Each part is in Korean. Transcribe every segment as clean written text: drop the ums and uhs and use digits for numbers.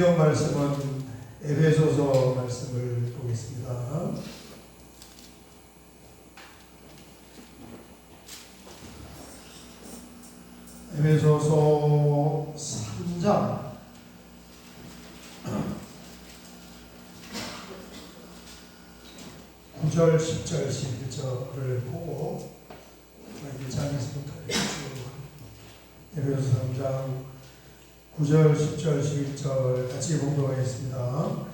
성경 말씀은 에베소서 말씀을 보겠습니다. 에베소서 3장 9절, 10절, 11절을 보고 1장에서부터 에베소서 3장 9절, 10절, 11절 같이 봉독하겠습니다.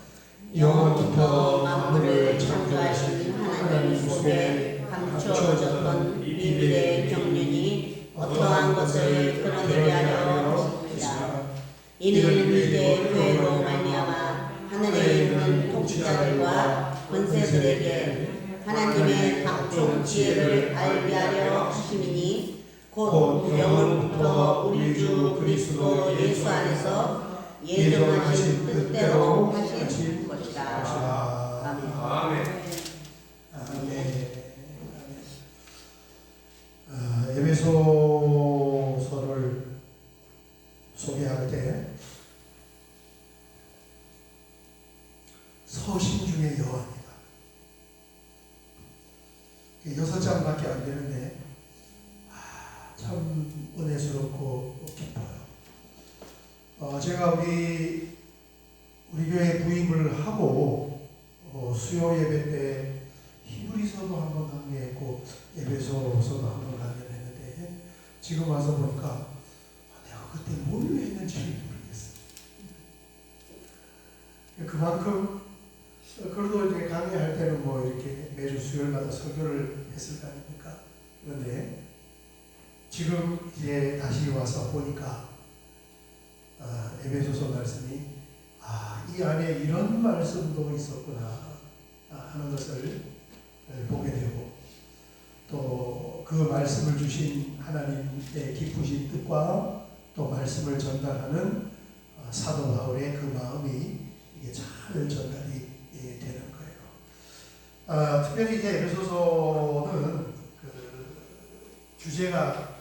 영원부터 만물을 창조하신 하나님 속에 감추어졌던 비밀의 경륜이 어떠한 것을 드러내게 하려 하십니다. 이는 이제 교회로 말미암아 하늘에 있는 통치자들과 권세들에게 하나님의 각종 지혜를 알게 하려 하심이니 곧 영원부터 우리 주 그리스도 예수 안에서 예정하신 뜻대로 하신 것이다. 아멘. 아멘. 에베소서를 소개할 때 서신 중에 여호입니다. 6장밖에 안 되는데 참 은혜스럽고 기뻐요. 제가 우리 교회 부임을 하고 수요 예배 때 히브리서도 한번 강의했고 에베소서도 한번 강의를 했는데 지금 와서 보니까 내가 그때 뭘 했는지를 모르겠어요. 그만큼 그래도 이제 강의할 때는 뭐 이렇게 매주 수요일마다 설교를 했을 거 아닙니까? 그런데 지금 이제 다시 와서 보니까 에베소서 말씀이 이 안에 이런 말씀도 있었구나 하는 것을 보게 되고 또 그 말씀을 주신 하나님의 기쁘신 뜻과 또 말씀을 전달하는 사도 바울의 그 마음이 이게 잘 전달이 되는 거예요. 특별히 이제 에베소서는 그 주제가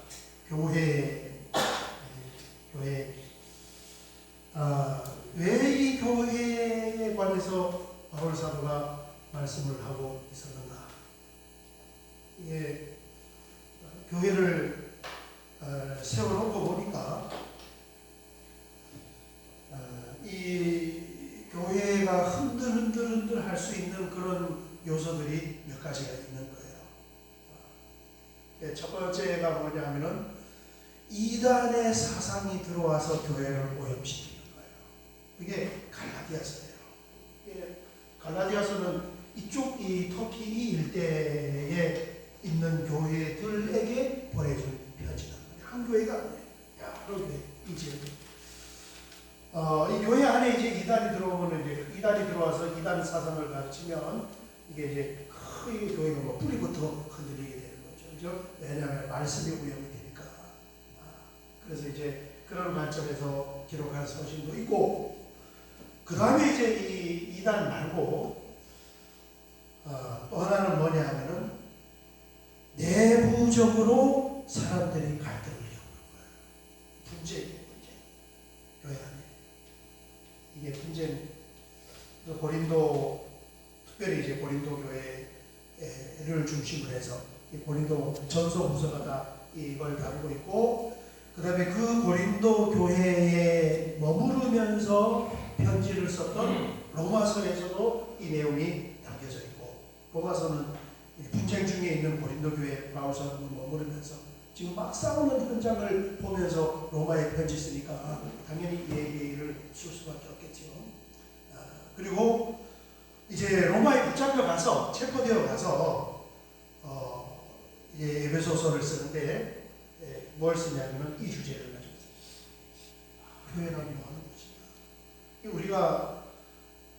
교회 왜 이 교회에 관해서 바울 사도가 말씀을 하고 있었는가? 이게 교회를 세워놓고 보니까 이 교회가 흔들흔들 할 수 있는 그런 요소들이 몇 가지가 있는 거예요. 첫 번째가 뭐냐 하면은 이단의 사상이 들어와서 교회를 오염시키는 거예요. 그게 갈라디아서예요. 갈라디아서는 이쪽 이 터키 이 일대에 있는 교회들에게 보내준 편지다. 한 교회가 아니에요. 여러 교회 이제 이 교회 안에 이제 이단이 들어오면 이제 이단이 들어와서 이단 사상을 가르치면 이게 이제 크게 교회가 뭐 뿌리부터 흔들리게 되는 거죠. 그죠? 왜냐하면 말씀이 오염이 되니까. 그래서 이제 그런 관점에서 기록한 서신도 있고, 그 다음에 이제 이 이단 말고 또 하나는 뭐냐 하면은 내부적으로 사람들이 갈등을 겪는 거예요. 분쟁이에요, 분쟁. 교회 안에. 이게 분쟁. 고린도, 특별히 이제 고린도 교회를 중심으로 해서 이 고린도 전서 후서가 다 이걸 다루고 있고, 그 다음에 그 고린도 교회에 머무르면서 편지를 썼던 로마서에서도 이 내용이 담겨져 있고, 로마서는 분쟁 중에 있는 고린도 교회 바울사도 머무르면서 지금 막 싸우는 현장을 보면서 로마에 편지 쓰니까 당연히 이 얘기를 쓸 수밖에 없겠죠. 그리고 이제 로마에 붙잡혀 가서 체포되어 가서 이제 에베소서를 쓰는데 뭘 쓰냐면 이 주제를 가지고 있어요. 교회라는 뭐 하는 것이냐. 우리가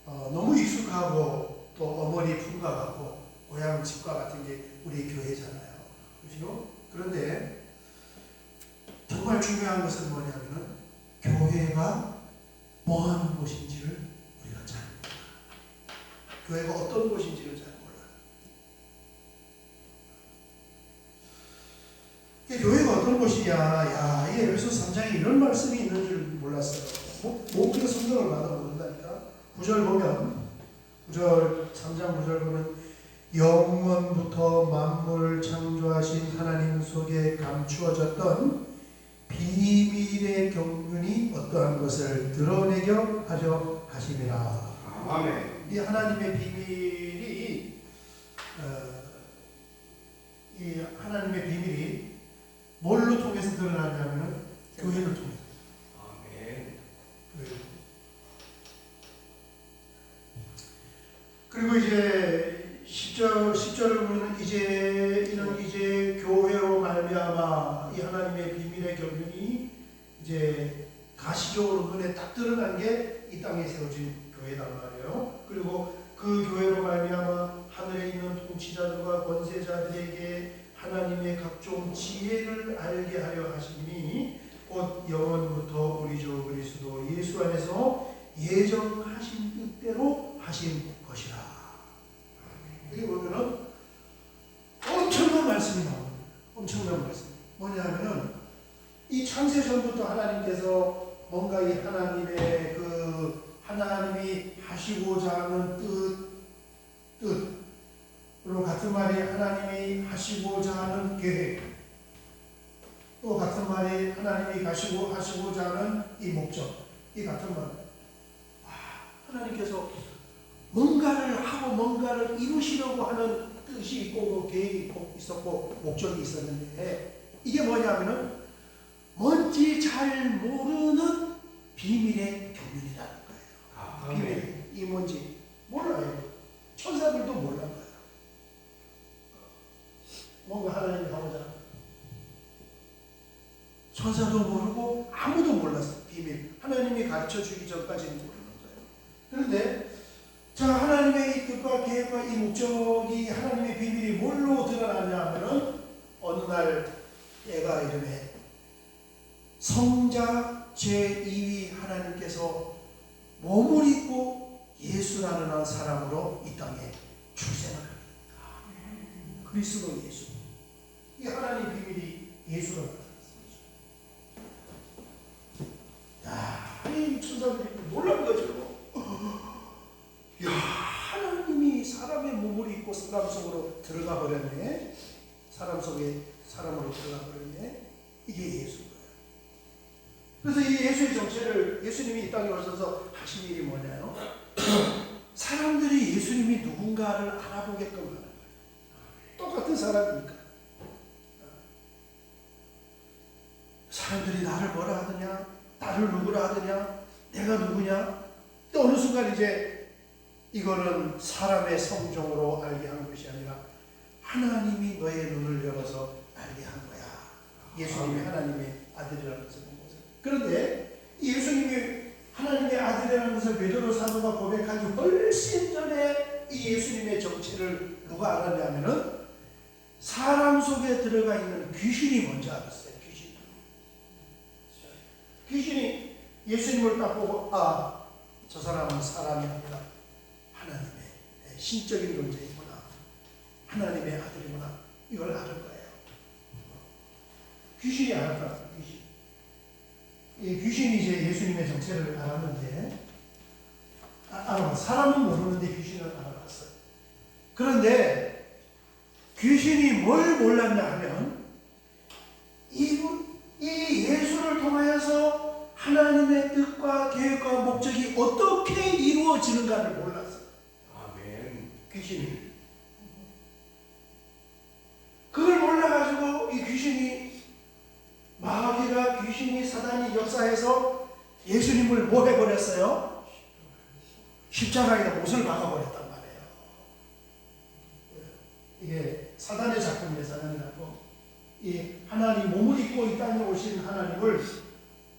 너무 익숙하고 또 어머니 품과 같고 고향 집과 같은 게 우리 교회잖아요. 그렇죠? 그런데 정말 중요한 것은 뭐냐면 교회가 뭐 하는 곳인지를 우리가 잘 몰라요. 교회가 어떤 곳인지를 잘 몰라요. 교회가 어떤 곳이냐? 이 에베소 3장에 이런 말씀이 있는 줄 몰랐어요. 우리가 성경을 봐도 모른다니까. 9절 보면 3장 9절 보면 영원부터 만물을 창조하신 하나님 속에 감추어졌던 비밀의 경륜이 어떠한 것을 드러내려 하려 하심이라. 아멘. 이 하나님의 비밀이 이 하나님의 비밀이 뭘로 통해서 드러나냐면 교회를 통해서. 아멘. 그리고 이제 10절을 보면 이제 교회로 말미암아 이 하나님의 비밀의 경륜이 이제 가시적으로 눈에 딱 드러난 게 이 땅에 세워진 교회단 말이에요. 그리고 그 교회로 말미암아 하늘에 있는 통치자들과 권세자들에게 하나님의 각종 지혜를 알게 하려 하시니 곧 영원부터 우리 주 그리스도 예수 안에서 예정하신 뜻대로 하신 것이라. 여기 보면은 엄청난 말씀이 나옵니다. 엄청난 말씀. 뭐냐면은 이 창세 전부터 하나님께서 뭔가 이 하나님의 하나님이 하시고자 하는 뜻으로 같은 말이 하나님이 하시고자 하는 계획, 또 같은 말이 하나님이 하시고자 하는 이 목적, 이 같은 말. 하나님께서 뭔가를 하고 뭔가를 이루시려고 하는 뜻이 있고 계획이 있었고 목적이 있었는데 이게 뭐냐면은 뭔지 잘 모르는 비밀의 경륜이라는 거예요. 비밀, 이 뭔지 몰라요. 천사들도 몰라요. 뭔가 하나님이 하고자 천사도 모르고 아무도 몰랐어. 비밀. 하나님이 가르쳐 주기 전까지는 모르는 거예요. 그런데 자, 하나님의 이 뜻과 계획과 이 목적이 하나님의 비밀이 뭘로 드러나냐 하면은 어느 날 때가 이름에 성자 제2위 하나님께서 몸을 입고 예수라는 한 사람으로 이 땅에 출생을 합니다. 그리스도 예수. 이 하나님의 비밀이 예수로 나타났습니다. 이 천사들이 놀란 거죠. 야, 하나님이 사람의 몸을 입고 사람 속으로 들어가 버렸네. 사람 속에 사람으로 들어가 버렸네. 이게 예수인 거예요. 그래서 이 예수의 정체를 예수님이 이 땅에 오셔서 하신 일이 뭐냐요? 사람들이 예수님이 누군가를 알아보게끔 하는 거예요. 똑같은 사람이니까. 사람들이 나를 뭐라 하느냐? 나를 누구라 하느냐? 내가 누구냐? 또 어느 순간 이제 이거는 사람의 성종으로 알게 한 것이 아니라 하나님이 너의 눈을 열어서 알게 한 거야. 예수님이 하나님의 아들이라는 것을 본 거죠. 그런데 예수님이 하나님의 아들이라는 것을 베드로 사도가 고백하기 훨씬 전에 이 예수님의 정체를 누가 알았냐면은 사람 속에 들어가 있는 귀신이 먼저 알았어요. 귀신이 예수님을 딱 보고 저 사람은 사람이 아니라 하나님의 신적인 존재이구나. 하나님의 아들이구나. 이걸 아는 거예요. 귀신이 알았다. 이 귀신이 이제 예수님의 정체를 알았는데, 사람은 모르는데 귀신을 알아봤어요. 그런데 귀신이 뭘 몰랐냐 하면, 이 예수를 통하여서 하나님의 뜻과 계획과 목적이 어떻게 이루어지는가를 몰랐어요. 아멘. 귀신이. 그걸 몰라가지고 이 귀신이 마귀가 귀신이 사단이 역사해서 예수님을 뭐 해버렸어요? 십자가에다 못을 박아버렸단 말이에요. 이게 사단의 작품이에요. 사단의 작품. 이 하나님 몸을 입고 이 땅에 오신 하나님을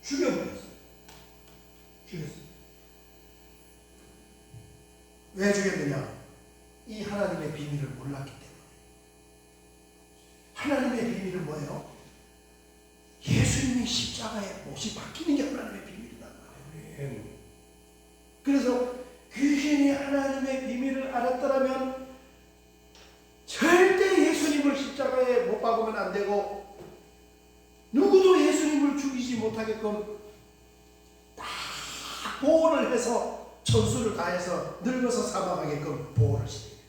죽여버렸어요. 죽였어요. 왜 죽였느냐? 이 하나님의 비밀을 몰랐기 때문에. 하나님의 비밀은 뭐예요? 예수님이 십자가에 못이 박히는 게 하나님의 비밀이다. 그래서 귀신이 하나님의 비밀을 알았더라면 절대 예수님을 십자가에 못 박으면 안 되고 누구도 예수님을 죽이지 못하게끔 보호를 해서 천수를 다해서 늙어서 사망하게끔 보호를 시켜요.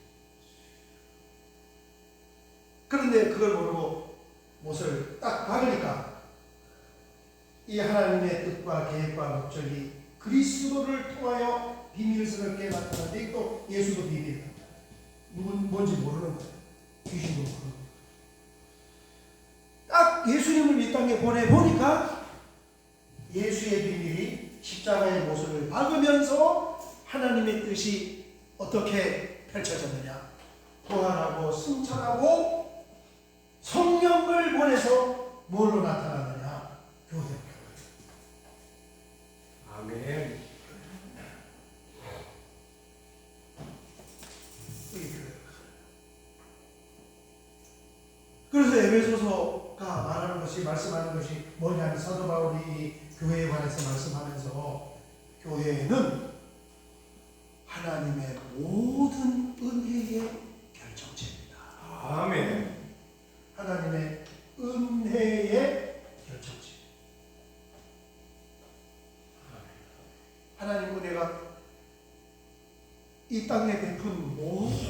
그런데 그걸 모르고 못을 딱 박으니까 이 하나님의 뜻과 계획과 목적이 그리스도를 통하여 비밀스럽게 나타나는데 또 예수도 비밀이다. 뭔지 모르는 거예요. 귀신도 모르는 거예요. 딱 예수님을 이 땅에 보내보니까 예수의 비밀이 십자가의 모습을 박으면서 하나님의 뜻이 어떻게 펼쳐졌느냐. 부활하고 승천하고 성령을 보내서 뭘로 나타나느냐. 교회. 아멘. 그래서 에베소서가 말하는 것이 말씀하는 것이 뭐냐면 사도 바울이 이 교회에 관해서 말씀하면서 교회는 하나님의 모든 은혜의 결정체입니다. 아멘. 하나님의 은혜의 결정체. 하나님 은혜가 이 땅에 베푼 모든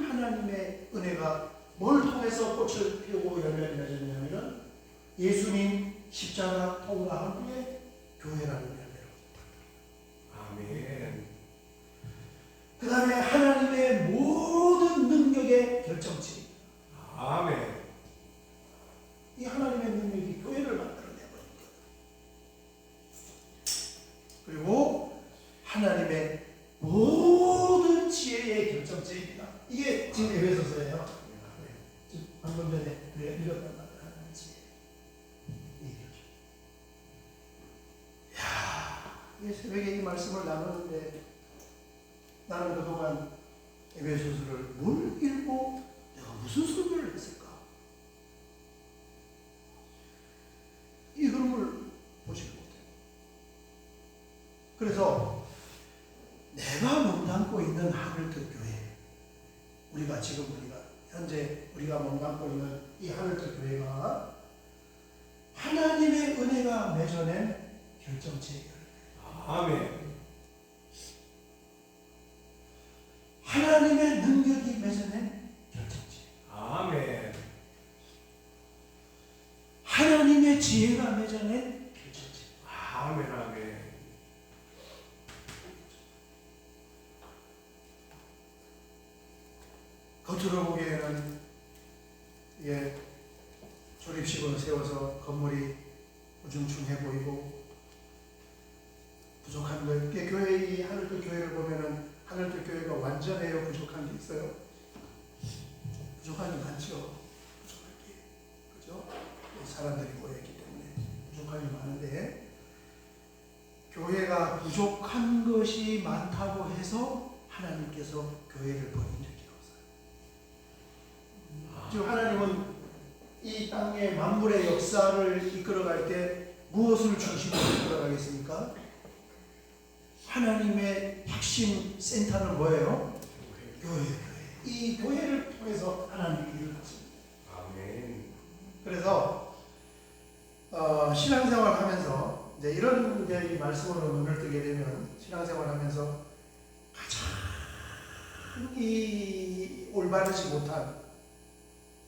하나님의 은혜가 뭘 통해서 꽃을 피우고 열매를 맺었냐면 예수님 십자가 통과한 후에 교회라는 열매로. 아멘. 그 다음에 하나님의 모든 능력의 결정체. 아멘. 이 하나님의 능력이 교회를 만들어내버린 거예요. 그리고 하나님의 모든 지혜의 결정체입니다. 이게 지금 에베소서예요. 방금 전에 읽었단 말이에요. 하나님의 지혜. 이 새벽에 이 말씀을 나누는데 나는 그동안 에베소서를 뭘 읽고 내가 무슨 설교를 했을까? 이 흐름을 보지 못해요. 그래서 내가 몸담고 있는 하늘특 교회, 우리가 현재 우리가 몸담고 있는 이 하늘특 교회가 하나님의 은혜가 맺어낸 결정체예요. 아멘. 하나님의 능력이 맺어낸 결정체. 아멘. 하나님의 지혜가 맺어낸 결정체. 아멘. 아멘. 겉으로 보기에는 조립식으로 세워서 건물이 우중충해 보이고 부족한 거. 교회 이 하늘빛 교회를 보면은 하늘빛 교회가 완전해요. 부족한 게 있어요. 부족한 게 많죠. 부족한 게 그죠? 사람들이 모였기 때문에 부족한 게 많은데 교회가 부족한 것이 많다고 해서 하나님께서 교회를 버린 적이 없어요. 지금 하나님은 이 땅의 만물의 역사를 이끌어갈 때 무엇을 중심으로 이끌어가겠습니까? 하나님의 핵심 센터는 뭐예요? 교회. 이 교회를 통해서 하나님이 일을 하십니다. 아멘. 그래서 신앙생활 하면서 이제 이런 이 말씀으로 눈을 뜨게 되면 신앙생활 하면서 가장 이 올바르지 못한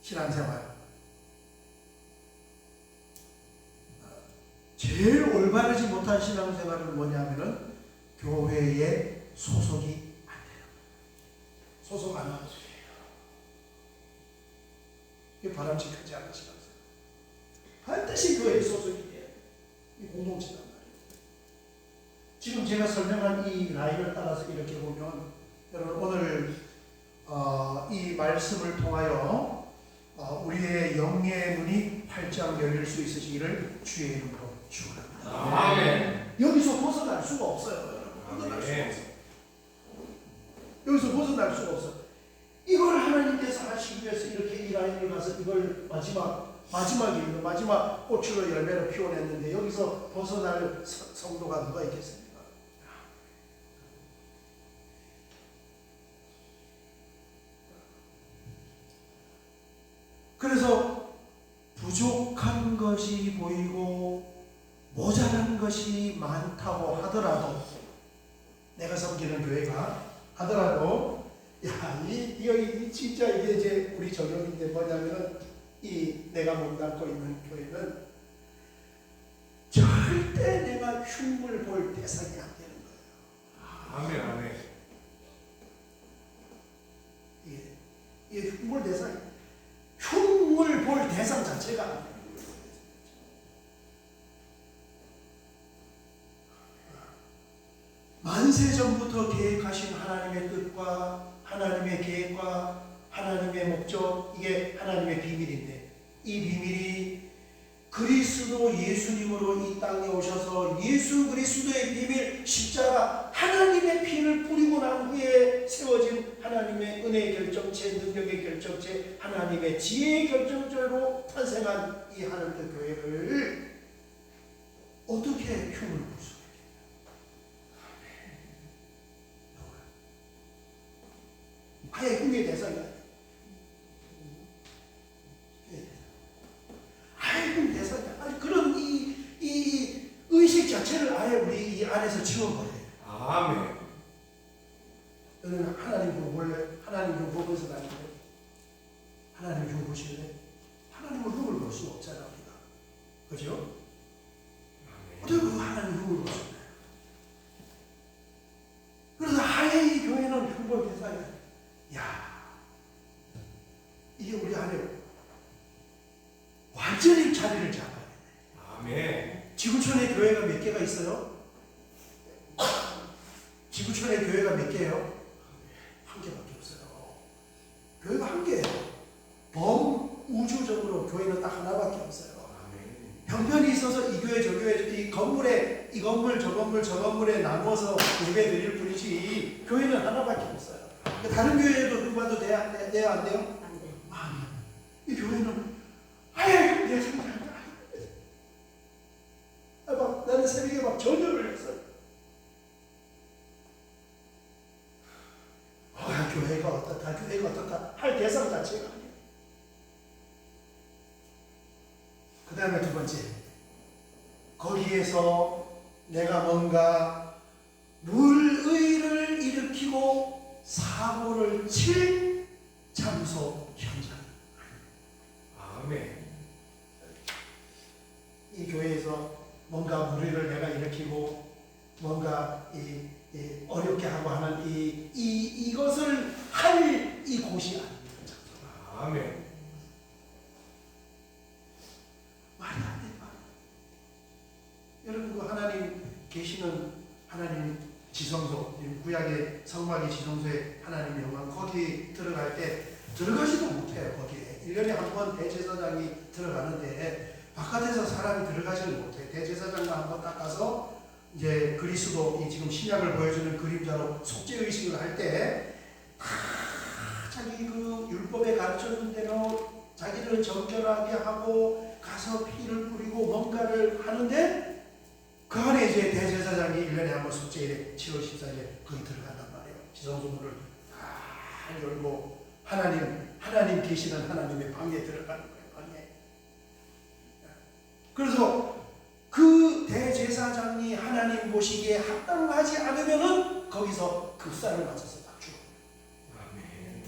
신앙생활, 제일 올바르지 못한 신앙생활은 뭐냐면은 교회에 소속이 안 돼요. 소속 안 하고 이게 바람직하지 않은 신앙생활. 반드시 교회에 소속이 돼요. 이 공동체란 말이에요. 지금 제가 설명한 이 라인을 따라서 이렇게 보면 여러분 오늘 이 말씀을 통하여 우리의 영의 눈이 활짝 열릴 수 있으시기를 주의 이름으로 축원합니다. 아멘. 여기서 벗어날 수가 없어요, 여러분. 벗어날 수가 없어요. 여기서 벗어날 수가 없어요. 이걸 하나님께서 하시기 위해서 이렇게 이 라인을 가서 이걸 마지막 꽃으로 열매로 피워냈는데 여기서 벗어날 성도가 누가 있겠습니까? 그래서 부족한 것이 보이고 모자란 것이 많다고 하더라도, 내가 섬기는 교회가 하더라도, 야, 이거 진짜 이게 이제 우리 적용인데 뭐냐면은, 내가 몸담고 있는 교회는 절대 내가 흉물 볼 대상이 안 되는 거예요. 아멘, 아멘. 이게 흉물 대상, 흉물 볼 대상 자체가 안 되는 거예요. 만세 전부터 계획하신 하나님의 뜻과 하나님의 계획과 하나님의 목적, 이게 하나님의 비밀인데, 이 비밀이 그리스도 예수님으로 이 땅에 오셔서 예수 그리스도의 비밀 십자가, 하나님의 피를 뿌리고 난 후에 세워진 하나님의 은혜의 결정체, 능력의 결정체, 하나님의 지혜의 결정체로 탄생한 이 하나님의 교회를 어떻게 흉을 볼 수 있겠냐? 아예 흉의 대상이 아니에요. 아예 흉 대상이 아니, 그런 이 의식 자체를 아예 우리 이 안에서 지워버려요. 아멘. 너는 하나님 흉 원래 하나님 흉 보면서 다니는데, 하나님 흉 보실래? 하나님은 흉을 볼 수 없잖아 우리가, 그죠? 어떻게 그 하나님 흉을 볼 수 있나요? 그래서 아예 이 교회는 흉볼 대상이 아니에요. 야, 이게 우리 안에 완전히 자리를 잡아야 돼. 아멘. 지구촌에 교회가 몇 개가 있어요? 지구촌에 교회가 몇 개예요? 한 개밖에 없어요. 교회가 한 개예요. 범우주적으로 교회는 딱 하나밖에 없어요. 아멘. 형편이 있어서 이 교회 저 교회, 이 건물에 이 건물 저 건물 저 건물에 나눠서 예배 드릴 뿐이지 교회는 하나밖에 없어요. 다른 교회에도 흉봐도 돼요? 안 돼요? 안 돼. 아니, 이 교회는 아예 내 생각이 막 나는 새벽에 막 전열을 했어요. 교회가 어떻다, 교회가 어떻다 할 대상 자체가 아니에요. 그 다음에 두 번째, 거기에서 내가 뭔가 물의를 일으키고 사고를 칠 장소, 현장. 아멘. 이 교회에서 뭔가 무리를 내가 일으키고 뭔가 어렵게 하고 하는 이것을 할 이 곳이 아닙니다. 아멘. 말이 안 돼, 말. 여러분, 그 하나님 계시는 하나님 지성소, 구약의 성막의 지성소에 하나님 영광, 거기 들어갈 때 들어가지도 못해요. 거기에 1년에 한 번 대제사장이 들어가는데 바깥에서 사람이 들어가지를 못해. 대제사장과 한번 딱 가서 이제 그리스도, 지금 신약을 보여주는 그림자로 속죄의식을 할 때 자기 그 율법에 가르쳐준 대로 자기를 정결하게 하고 가서 피를 뿌리고 뭔가를 하는데, 그 안에 이제 대제사장이 1년에 한 번 속죄일에 7월 14일에 거기 들어간단 말이에요. 지성소 문을 다 열고 하나님 계시는 하나님의 방에 들어가는 거예요. 방에. 그래서 그 대제사장이 하나님 보시기에 합당하지 않으면은 거기서 급사를 맞춰서 딱 죽어. 아멘.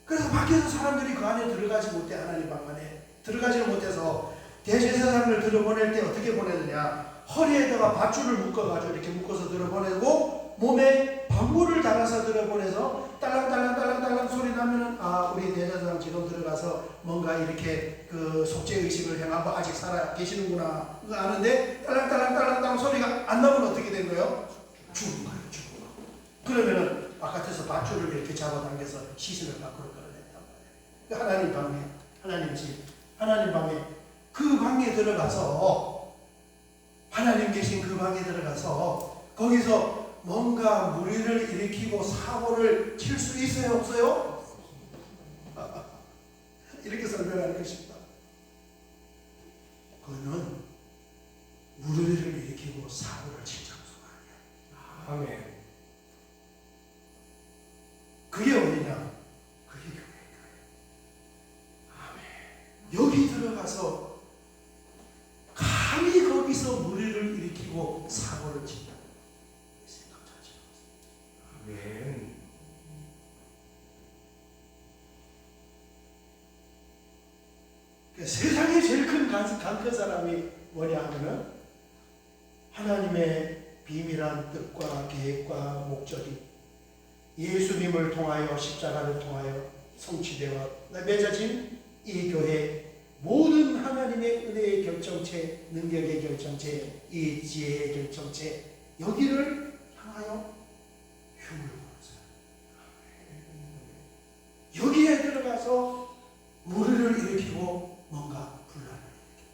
그래서 밖에서 사람들이 그 안에 들어가지 못해. 하나님 방 안에 들어가지를 못해서 대제사장을 들어보낼 때 어떻게 보내느냐, 허리에다가 밧줄을 묶어가지고 이렇게 묶어서 들어보내고 몸에 방울을 달아서 들어보내서 딸랑딸랑딸랑딸랑 소리 나면은 우리 대제사장 지금 들어가서 뭔가 이렇게 그 속죄의식을 행하고 아직 살아 계시는구나 그거 아는데 딸랑딸랑딸랑딸랑 소리가 안 나면 어떻게 된 거예요? 죽은 거예요. 죽은 거. 그러면은 바깥에서 밧줄을 이렇게 잡아당겨서 시신을 밖으로 끌어낸단 말이에요. 하나님 방에, 하나님 집, 하나님 방에, 그 방에 들어가서, 하나님 계신 그 방에 들어가서 거기서 뭔가 무리를 일으키고 사고를 칠 수 있어요? 없어요? 이렇게 설명하는 것입니다. 그거는 무리를 일으키고 사고를 칠 장소가 아니야. 아멘. 그게 어디냐? 그게 교회예요. 아멘. 여기 들어가서 감히 거기 여기서 무리를 일으키고 사고를 친다. 생각하지 마세요. 아멘. 그러니까 세상에 제일 큰 강큰 사람이 뭐냐 하면은 하나님의 비밀한 뜻과 계획과 목적이 예수님을 통하여 십자가를 통하여 성취되어 맺어진 이 교회 모든 하나님의 은혜의 결정체, 능력의 결정체, 이 지혜의 결정체 여기를 향하여 힘을 모으세요. 여기에 들어가서 무리를 일으키고 뭔가 분란을 일으키고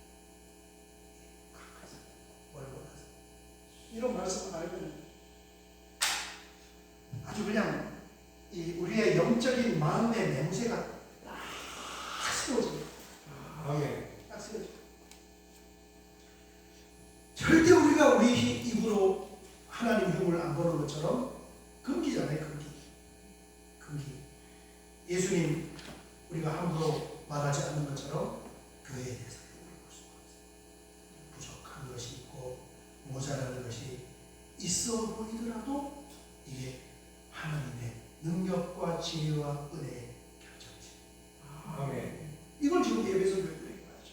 이런 말씀을 알면 아주 그냥 이 우리의 영적인 마음의 냄새가 딱 세워집니다. 아멘. 딱 세워집니다. 절대 우리가 우리 입으로 하나님 힘을 안 보는 것처럼 금기잖아요. 금기. 예수님 우리가 함부로 말하지 않는 것처럼 교회에 대해서 부족한 것이 있고 모자라는 것이 있어 보이더라도 이게 하나님의 능력과 지혜와 은혜의 결정이지. 아멘. 이걸 지금 예배에서 교회에 말하죠.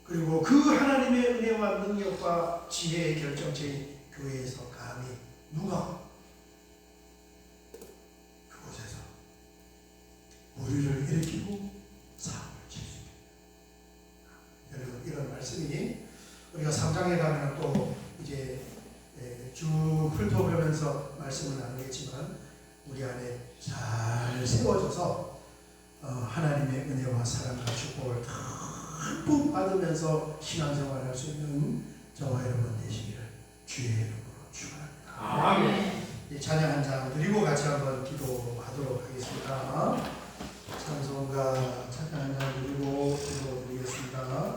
그리고 그 하나님의 은혜와 능력과 지혜의 결정체인 교회에서 감히 누가 그곳에서 무리를 일으키고 사업을 치십니다. 여러분 이런 말씀이 우리가 3장에 가면 또 이제 쭉 훑어보면서 말씀을 나누겠지만 우리 안에 잘 세워져서 하나님의 은혜와 사랑과 축복을 듬뿍 받으면서 신앙생활을 할 수 있는 저와 여러분 되시기를 주의 이름으로 축원합니다. 아멘. 찬양 한 장 드리고 같이 한번 기도하도록 하겠습니다. 찬송가 찬양 한 장 드리고 기도드리겠습니다.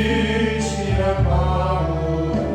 실실한 마음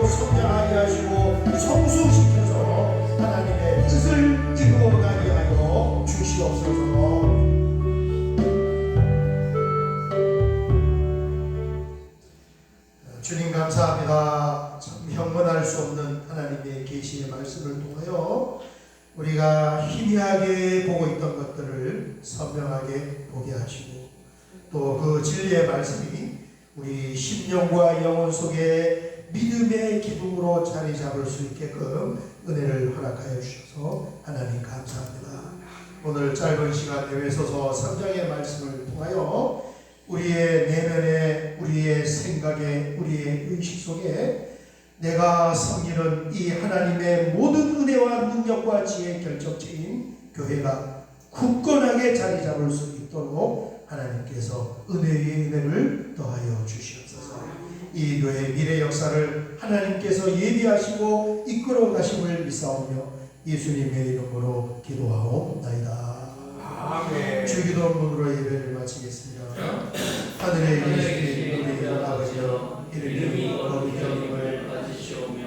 더욱 성장하게 하시고 성숙시켜서 하나님의 뜻을 이루어가게 하여 주시옵소서. 주님 감사합니다. 참 형언할 수 없는 하나님의 계시의 말씀을 통하여 우리가 희미하게 보고 있던 것들을 선명하게 보게 하시고 또 그 진리의 말씀이 우리 심령과 영혼 속에 믿음의 기둥으로 자리 잡을 수 있게끔 은혜를 허락하여 주셔서 하나님 감사합니다. 오늘 짧은 시간 내에 서서 3장의 말씀을 통하여 우리의 내면에, 우리의 생각에, 우리의 의식 속에 내가 섬기는 이 하나님의 모든 은혜와 능력과 지혜의 결정체인 교회가 굳건하게 자리 잡을 수 있도록 하나님께서 은혜의 은혜를 더하여 주시옵소서. 이 교회의 미래 역사를 하나님께서 예비하시고 이끌어 가심을 믿사오며 예수님의 이름으로 기도하옵나이다. 아멘. 주기도문으로 예배를 마치겠습니다. 하늘에 계신 우리 아버지여, 이름이 거룩히 여김을 받으시오며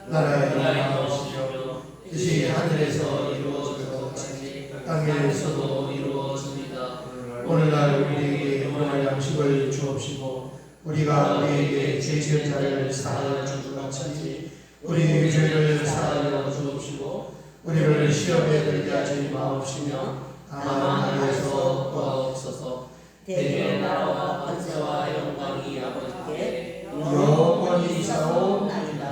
나라의 나라시며 뜻이 하늘에서 이루어지는 같이 땅에서도 이루어집니다. 오늘날 우리에게 영원한 양식을 주옵시고 우리가 우리에게 죄 지은 자를 사하여 준 것 같이 우리 죄를 사하여 주옵시고 우리를 시험에 들게 하지 마옵시며 다만 악에서 도와옵소서. 대개 나라와 권세와 영광이 아버지께 영원히 있사옵나이다.